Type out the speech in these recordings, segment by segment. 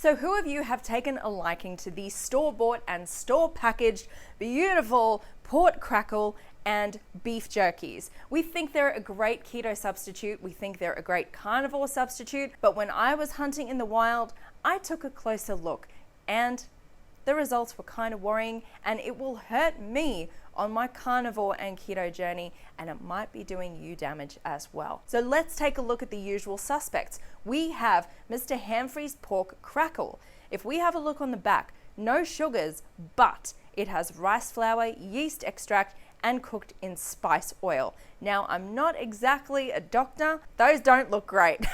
So who of you have taken a liking to the store-bought and store-packaged beautiful pork crackle and beef jerkies? We think they're a great keto substitute. We think they're a great carnivore substitute. But when I was hunting in the wild, I took a closer look and the results were kind of worrying, and it will hurt me on my carnivore and keto journey, and it might be doing you damage as well. So let's take a look at the usual suspects. We have Mr. Hamfrey's pork crackle. If we have a look on the back, no sugars, but it has rice flour, yeast extract, and cooked in spice oil. Now, I'm not exactly a doctor. Those don't look great.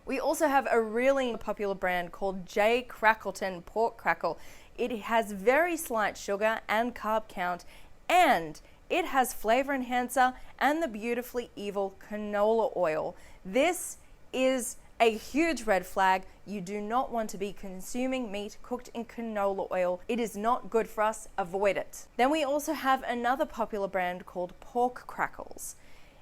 We also have a really popular brand called J. Crackleton Pork Crackle. It has very slight sugar and carb count, and it has flavor enhancer and the beautifully evil canola oil. This is a huge red flag. You do not want to be consuming meat cooked in canola oil. It is not good for us. Avoid it. Then we also have another popular brand called Pork Crackles.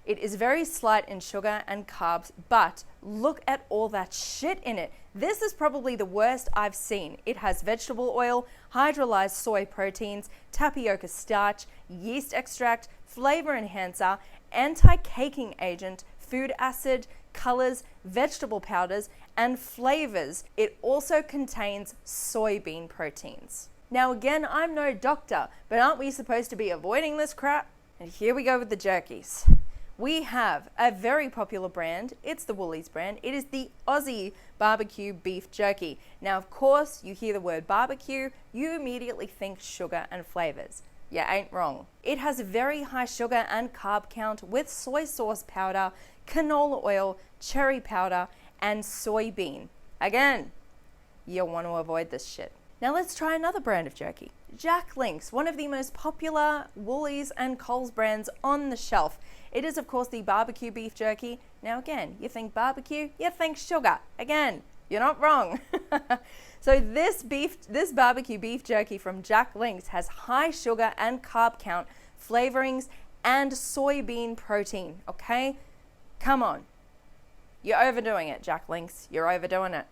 It is very slight in sugar and carbs, but look at all that shit in it. This is probably the worst I've seen. It has vegetable oil, hydrolyzed soy proteins, tapioca starch, yeast extract, flavor enhancer, anti-caking agent, food acid, colors, vegetable powders, and flavors. It also contains soybean proteins. Now again, I'm no doctor, but aren't we supposed to be avoiding this crap? And here we go with the jerkies. We have a very popular brand. It's the Woolies brand. It is the Aussie barbecue beef jerky. Now, of course, you hear the word barbecue, you immediately think sugar and flavors. You ain't wrong. It has a very high sugar and carb count with soy sauce powder, canola oil, cherry powder, and soybean. Again, you'll want to avoid this shit. Now let's try another brand of jerky. Jack Link's, one of the most popular Woolies and Coles brands on the shelf. It is, of course, the barbecue beef jerky. Now again, you think barbecue, you think sugar. Again, you're not wrong. So this barbecue beef jerky from Jack Link's has high sugar and carb count, flavorings, and soybean protein, okay? Come on. You're overdoing it, Jack Link's. You're overdoing it.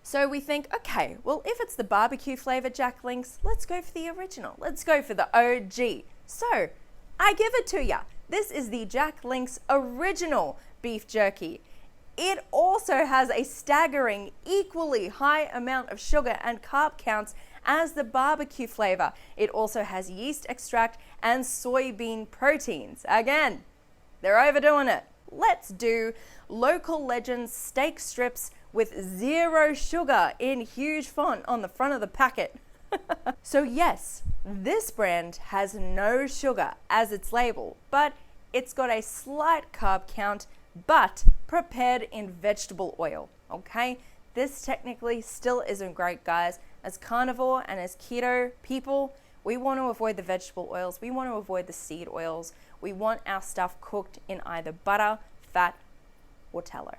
So we think, okay, well, if it's the barbecue flavor Jack Link's, let's go for the original. Let's go for the OG. So I give it to ya. This is the Jack Link's original beef jerky. It also has a staggering, equally high amount of sugar and carb counts as the barbecue flavor. It also has yeast extract and soybean proteins. Again, they're overdoing it. Let's do Local Legends steak strips with 0 sugar in huge font on the front of the packet. So yes, this brand has no sugar as its label, but it's got a slight carb count, but prepared in vegetable oil, okay? This technically still isn't great, guys. As carnivore and as keto people, we want to avoid the vegetable oils. We want to avoid the seed oils. We want our stuff cooked in either butter, fat, or tallow.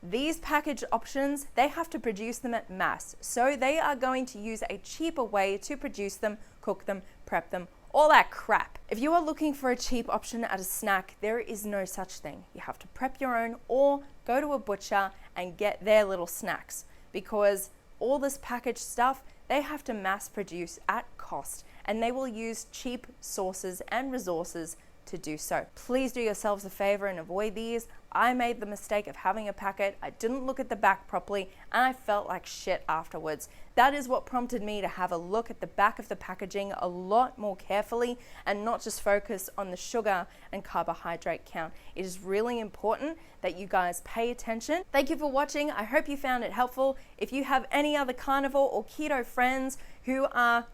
These package options, they have to produce them at mass. So they are going to use a cheaper way to produce them, cook them, prep them, all that crap. If you are looking for a cheap option at a snack, there is no such thing. You have to prep your own or go to a butcher and get their little snacks, because all this packaged stuff, they have to mass produce at cost, and they will use cheap sources and resources to do so. Please do yourselves a favor and avoid these. I made the mistake of having a packet. I didn't look at the back properly and I felt like shit afterwards. That is what prompted me to have a look at the back of the packaging a lot more carefully and not just focus on the sugar and carbohydrate count. It is really important that you guys pay attention. Thank you for watching. I hope you found it helpful. If you have any other carnivore or keto friends who are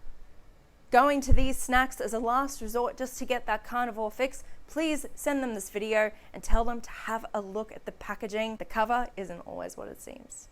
going to these snacks as a last resort just to get that carnivore fix, please send them this video and tell them to have a look at the packaging. The cover isn't always what it seems.